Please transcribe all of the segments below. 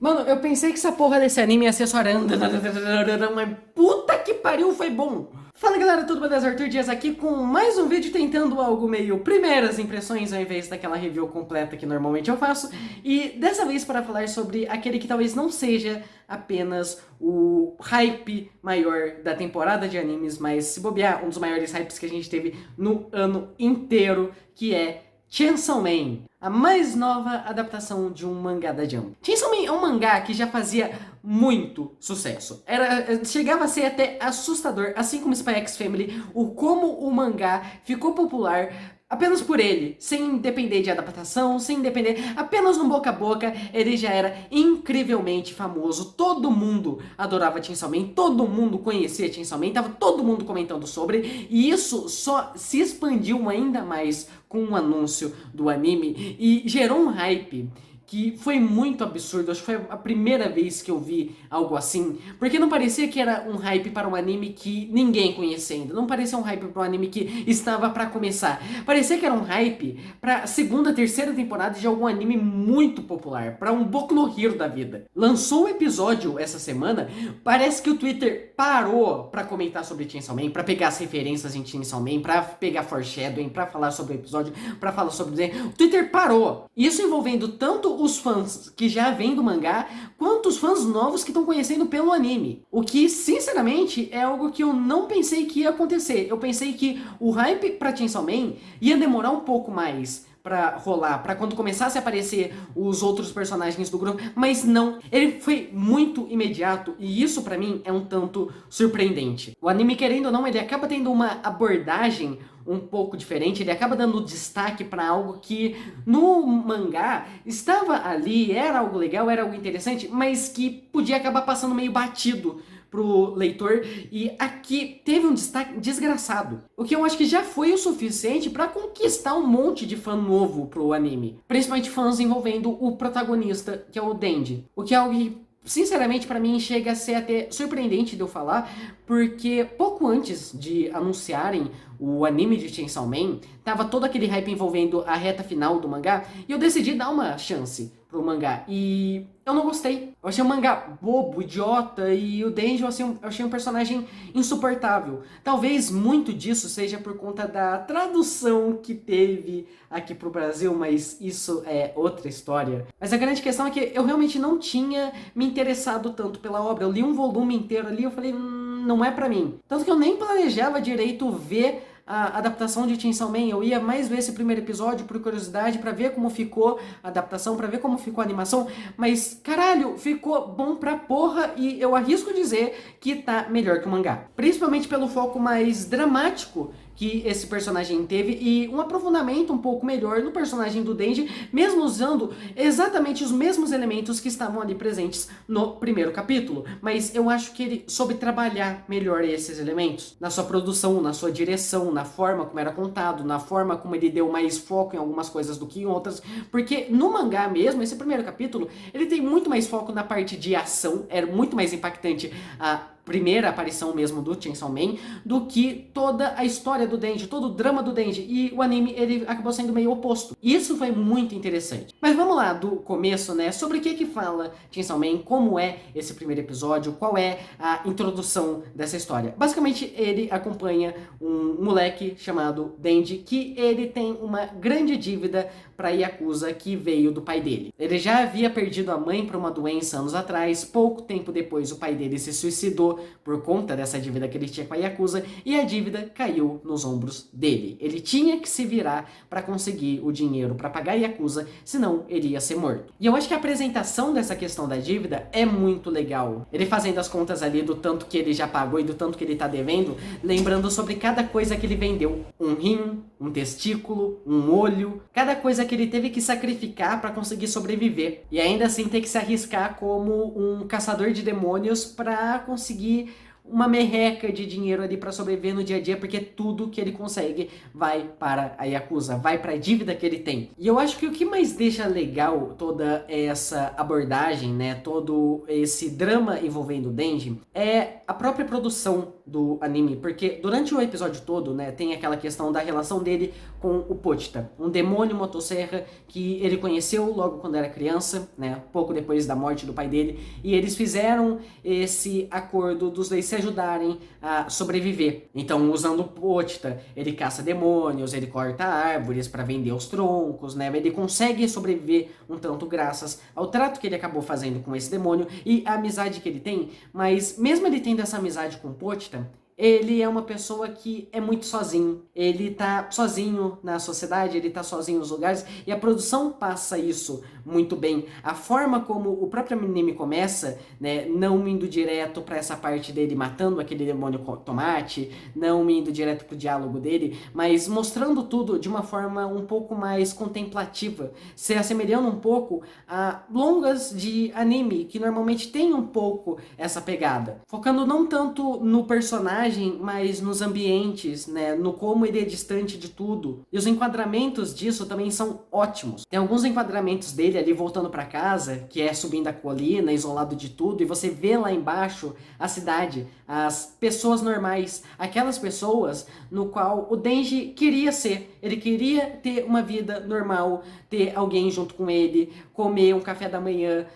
Mano, eu pensei que essa porra desse anime ia ser só mas puta que pariu, foi bom! Fala galera, tudo beleza? Arthur Dias aqui com mais um vídeo tentando algo meio primeiras impressões ao invés daquela review completa que normalmente eu faço. E dessa vez para falar sobre aquele que talvez não seja apenas o hype maior da temporada de animes, mas se bobear, um dos maiores hypes que a gente teve no ano inteiro, que é Chainsaw Man, a mais nova adaptação de um mangá da Jump. Chainsaw Man é um mangá que já fazia muito sucesso. Chegava a ser até assustador, assim como Spy X Family, o como o mangá ficou popular apenas por ele, sem depender de adaptação, sem depender, apenas no boca a boca, ele já era incrivelmente famoso. Todo mundo adorava Chainsaw Man, todo mundo conhecia Chainsaw Man, tava todo mundo comentando sobre, e isso só se expandiu ainda mais com o anúncio do anime e gerou um hype que foi muito absurdo. Acho que foi a primeira vez que eu vi algo assim, porque não parecia que era um hype para um anime que ninguém conhecia ainda, não parecia um hype para um anime que estava para começar, parecia que era um hype para segunda, terceira temporada de algum anime muito popular, para um Boku no Hero da vida. Lançou um episódio essa semana, parece que o Twitter parou para comentar sobre Chainsaw Man, para pegar as referências em Chainsaw Man, para pegar foreshadowing, para falar sobre o episódio, para falar sobre o desenho. O Twitter parou. Isso envolvendo tanto os fãs que já vêm do mangá, quanto os fãs novos que estão conhecendo pelo anime. O que, sinceramente, é algo que eu não pensei que ia acontecer. Eu pensei que o hype pra Chainsaw Man ia demorar um pouco mais pra rolar, pra quando começasse a aparecer os outros personagens do grupo, mas não, ele foi muito imediato e isso pra mim é um tanto surpreendente. O anime, querendo ou não, ele acaba tendo uma abordagem um pouco diferente, ele acaba dando destaque para algo que no mangá estava ali, era algo legal, era algo interessante, mas que podia acabar passando meio batido pro leitor, e aqui teve um destaque desgraçado, o que eu acho que já foi o suficiente para conquistar um monte de fã novo pro anime, principalmente fãs envolvendo o protagonista, que é o Denji, o que é algo que, sinceramente, pra mim chega a ser até surpreendente de eu falar, porque pouco antes de anunciarem o anime de Chainsaw Man, tava todo aquele hype envolvendo a reta final do mangá, e eu decidi dar uma chance pro mangá, e eu não gostei. Eu achei um mangá bobo, idiota, e o Denji eu achei um personagem insuportável. Talvez muito disso seja por conta da tradução que teve aqui pro Brasil, mas isso é outra história. Mas a grande questão é que eu realmente não tinha me interessado tanto pela obra. Eu li um volume inteiro ali e eu falei, não é pra mim. Tanto que eu nem planejava direito ver a adaptação de Chainsaw Man. Eu ia mais ver esse primeiro episódio por curiosidade, pra ver como ficou a adaptação, pra ver como ficou a animação, mas caralho, ficou bom pra porra, e eu arrisco dizer que tá melhor que o mangá. Principalmente pelo foco mais dramático que esse personagem teve e um aprofundamento um pouco melhor no personagem do Denji, mesmo usando exatamente os mesmos elementos que estavam ali presentes no primeiro capítulo. Mas eu acho que ele soube trabalhar melhor esses elementos na sua produção, na sua direção, na forma como era contado, na forma como ele deu mais foco em algumas coisas do que em outras, porque no mangá mesmo, esse primeiro capítulo, ele tem muito mais foco na parte de ação, era muito mais impactante a primeira aparição mesmo do Chainsaw Man, do que toda a história do Denji, todo o drama do Denji, e o anime ele acabou sendo meio oposto. Isso foi muito interessante. Mas vamos lá do começo, né, sobre o que fala Chainsaw Man, como é esse primeiro episódio, qual é a introdução dessa história. Basicamente ele acompanha um moleque chamado Denji, que ele tem uma grande dívida para Yakuza que veio do pai dele. Ele já havia perdido a mãe para uma doença anos atrás, pouco tempo depois o pai dele se suicidou por conta dessa dívida que ele tinha com a Yakuza, e a dívida caiu nos ombros dele. Ele tinha que se virar para conseguir o dinheiro para pagar a Yakuza, senão ele ia ser morto. E eu acho que a apresentação dessa questão da dívida é muito legal. Ele fazendo as contas ali do tanto que ele já pagou e do tanto que ele tá devendo, lembrando sobre cada coisa que ele vendeu. Um rim, um testículo, um olho, cada coisa que ele teve que sacrificar para conseguir sobreviver. E ainda assim ter que se arriscar como um caçador de demônios para conseguir uma merreca de dinheiro ali para sobreviver no dia a dia, porque tudo que ele consegue vai para a Yakuza, vai para a dívida que ele tem. E eu acho que o que mais deixa legal toda essa abordagem, né, todo esse drama envolvendo o Denji, é a própria produção do anime, porque durante o episódio todo, né, tem aquela questão da relação dele com o Pochita, um demônio motosserra que ele conheceu logo quando era criança, né, pouco depois da morte do pai dele, e eles fizeram esse acordo dos dois se ajudarem a sobreviver. Então, usando o Pochita, ele caça demônios, ele corta árvores para vender os troncos, né, ele consegue sobreviver um tanto graças ao trato que ele acabou fazendo com esse demônio e a amizade que ele tem, mas mesmo ele tendo essa amizade com o Pochita, ele é uma pessoa que é muito sozinho. Ele tá sozinho na sociedade, ele tá sozinho nos lugares, e a produção passa isso muito bem. A forma como o próprio anime começa, né, não indo direto pra essa parte dele matando aquele demônio tomate, não indo direto pro diálogo dele, mas mostrando tudo de uma forma um pouco mais contemplativa, se assemelhando um pouco a longas de anime, que normalmente tem um pouco essa pegada. Focando não tanto no personagem, mas nos ambientes, né, no como ele é distante de tudo. E os enquadramentos disso também são ótimos. Tem alguns enquadramentos dele ali voltando para casa, que é subindo a colina, isolado de tudo, e você vê lá embaixo a cidade, as pessoas normais, aquelas pessoas no qual o Denji queria ser. Ele queria ter uma vida normal, ter alguém junto com ele, comer um café da manhã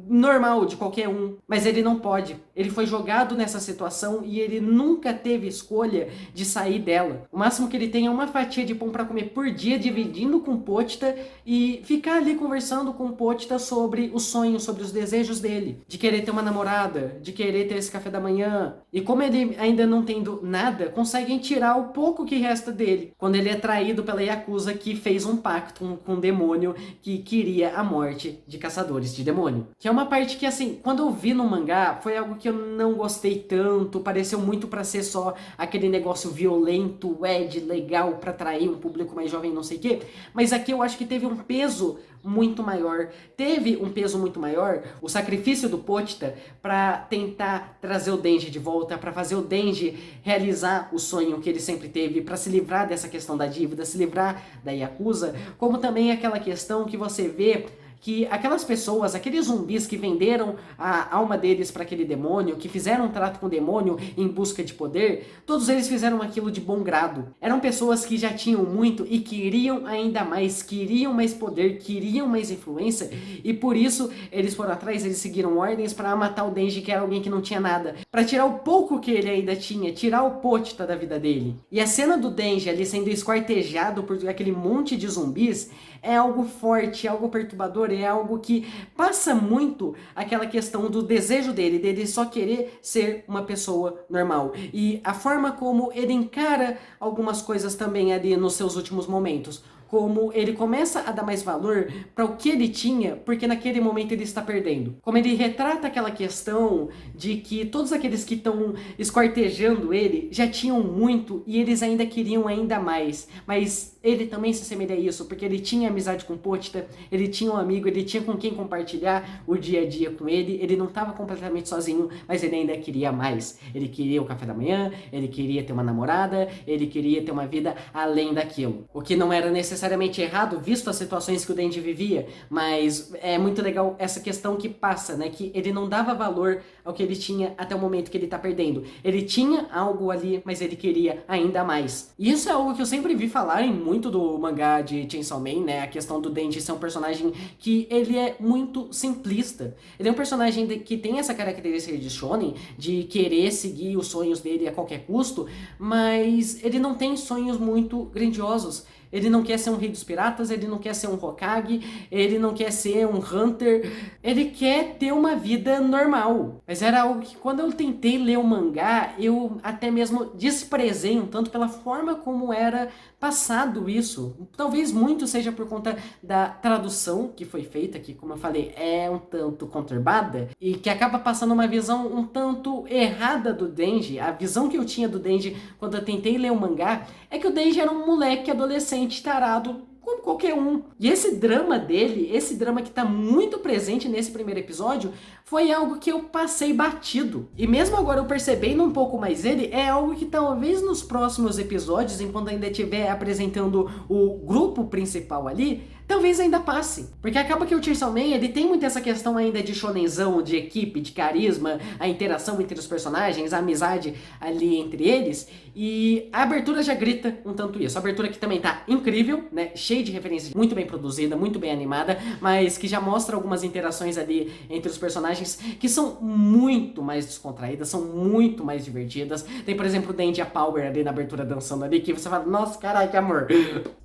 normal de qualquer um, mas ele não pode. Ele foi jogado nessa situação e ele nunca teve escolha de sair dela. O máximo que ele tem é uma fatia de pão para comer por dia, dividindo com o Pochita e ficar ali conversando com o Pochita sobre os sonhos, sobre os desejos dele, de querer ter uma namorada, de querer ter esse café da manhã. E como ele ainda não tendo nada, conseguem tirar o pouco que resta dele, quando ele é traído pela Yakuza, que fez um pacto com um demônio que queria a morte de caçadores de demônio. Que é uma parte que, assim, quando eu vi no mangá, foi algo que eu não gostei tanto, pareceu muito pra ser só aquele negócio violento, legal, pra atrair um público mais jovem, não sei o quê, mas aqui eu acho que teve um peso muito maior. Teve um peso muito maior o sacrifício do Pochita pra tentar trazer o Denji de volta, pra fazer o Denji realizar o sonho que ele sempre teve, pra se livrar dessa questão da dívida, se livrar da Yakuza, como também aquela questão que você vê que aquelas pessoas, aqueles zumbis que venderam a alma deles para aquele demônio, que fizeram um trato com o demônio em busca de poder, todos eles fizeram aquilo de bom grado. Eram pessoas que já tinham muito e queriam ainda mais, queriam mais poder, queriam mais influência, e por isso eles foram atrás, eles seguiram ordens para matar o Denji, que era alguém que não tinha nada, para tirar o pouco que ele ainda tinha, tirar o Pochita da vida dele. E a cena do Denji ali sendo esquartejado por aquele monte de zumbis é algo forte, é algo perturbador, é algo que passa muito aquela questão do desejo dele só querer ser uma pessoa normal. E a forma como ele encara algumas coisas também ali nos seus últimos momentos. Como ele começa a dar mais valor para o que ele tinha, porque naquele momento ele está perdendo. Como ele retrata aquela questão de que todos aqueles que estão esquartejando ele já tinham muito e eles ainda queriam ainda mais. Mas ele também se assemelha a isso, porque ele tinha amizade com o Pochita, ele tinha um amigo, ele tinha com quem compartilhar o dia a dia com ele não estava completamente sozinho, mas ele ainda queria mais. Ele queria o café da manhã, ele queria ter uma namorada, ele queria ter uma vida além daquilo. O que não era necessariamente errado, visto as situações que o Denji vivia, mas é muito legal essa questão que passa, né, que ele não dava valor ao que ele tinha até o momento que ele tá perdendo. Ele tinha algo ali, mas ele queria ainda mais. E isso é algo que eu sempre vi falarem muito do mangá de Chainsaw Man, né, a questão do Denji ser um personagem que ele é muito simplista. Ele é um personagem que tem essa característica de shonen, de querer seguir os sonhos dele a qualquer custo, mas ele não tem sonhos muito grandiosos. Ele não quer ser um rei dos piratas, ele não quer ser um Hokage, ele não quer ser um Hunter, ele quer ter uma vida normal. Mas era algo que quando eu tentei ler o mangá, eu até mesmo desprezei um tanto pela forma como era passado isso. Talvez muito seja por conta da tradução que foi feita, que como eu falei, é um tanto conturbada, e que acaba passando uma visão um tanto errada do Denji. A visão que eu tinha do Denji quando eu tentei ler o mangá é que o Denji era um moleque adolescente tarado como qualquer um. E esse drama dele, esse drama que tá muito presente nesse primeiro episódio, foi algo que eu passei batido. E mesmo agora eu percebendo um pouco mais ele, é algo que talvez nos próximos episódios, enquanto ainda estiver apresentando o grupo principal ali, talvez ainda passe. Porque acaba que o Chainsaw Man, ele tem muito essa questão ainda de shonenzão, de equipe, de carisma, a interação entre os personagens, a amizade ali entre eles, e a abertura já grita um tanto isso. A abertura aqui também tá incrível, né, cheia de referências, muito bem produzida, muito bem animada, mas que já mostra algumas interações ali entre os personagens que são muito mais descontraídas, são muito mais divertidas. Tem, por exemplo, o Dandy Power ali na abertura dançando ali, que você fala, nossa, caralho, que amor.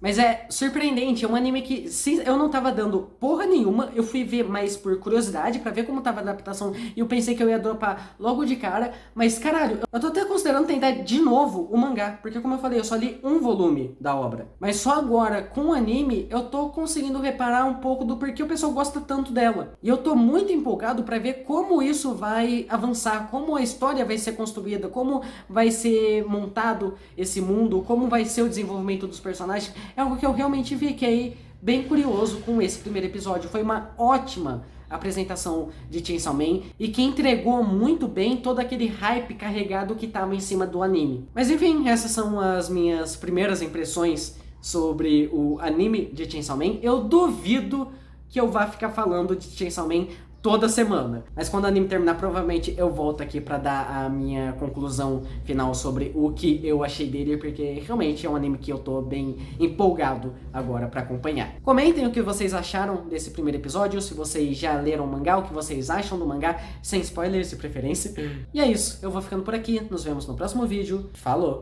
Mas é surpreendente, é um anime que eu não tava dando porra nenhuma, eu fui ver mais por curiosidade, pra ver como tava a adaptação, e eu pensei que eu ia dropar logo de cara, mas caralho, eu tô até considerando tentar de novo o mangá, porque como eu falei, eu só li um volume da obra. Mas só agora, com o anime, eu tô conseguindo reparar um pouco do porquê o pessoal gosta tanto dela. E eu tô muito empolgado pra ver como isso vai avançar, como a história vai ser construída, como vai ser montado esse mundo, como vai ser o desenvolvimento dos personagens. É algo que eu realmente fiquei bem curioso com esse primeiro episódio. Foi uma ótima apresentação de Chainsaw Man e que entregou muito bem todo aquele hype carregado que estava em cima do anime. Mas enfim, essas são as minhas primeiras impressões sobre o anime de Chainsaw Man. Eu duvido que eu vá ficar falando de Chainsaw Man toda semana. Mas quando o anime terminar, provavelmente eu volto aqui pra dar a minha conclusão final sobre o que eu achei dele, porque realmente é um anime que eu tô bem empolgado agora pra acompanhar. Comentem o que vocês acharam desse primeiro episódio, se vocês já leram o mangá, o que vocês acham do mangá, sem spoilers de preferência. E é isso, eu vou ficando por aqui, nos vemos no próximo vídeo. Falou!